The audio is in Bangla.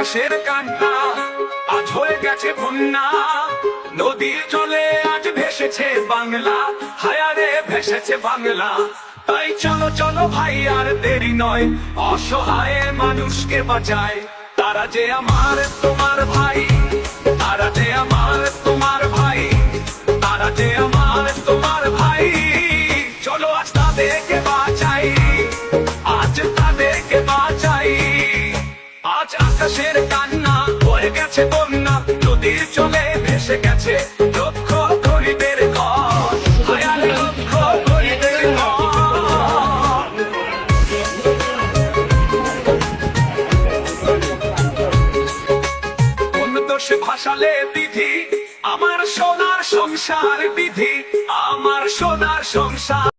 আকাশের কান্না আজ হয়ে গেছে বন্যা, নদীর জলে আজ ভেসেছে বাংলা, হায়ারে ভেসেছে বাংলা। তাই চলো চলো ভাই আর দেরি নয়, অসহায় মানুষকে বাঁচায়। তারা যে আমার তোমার ভাই, তারা যে আমার তোমার ভাই, তারা যে আমার তোমার ভাই। চলো আজ তাদেরকে বাঁচাই, আজ তাদেরকে বাঁচাই। আজ আকাশের কান্না হয়ে গেছে বন্যা, নদীর চলে ভেসে গেছে লক্ষ গরিবের ঘর, হায়ারে লক্ষ গরিবের ঘর। কোন দোষে ভাসালে বিধি আমার সোনার সংসার, বিধি আমার সোনার সংসার।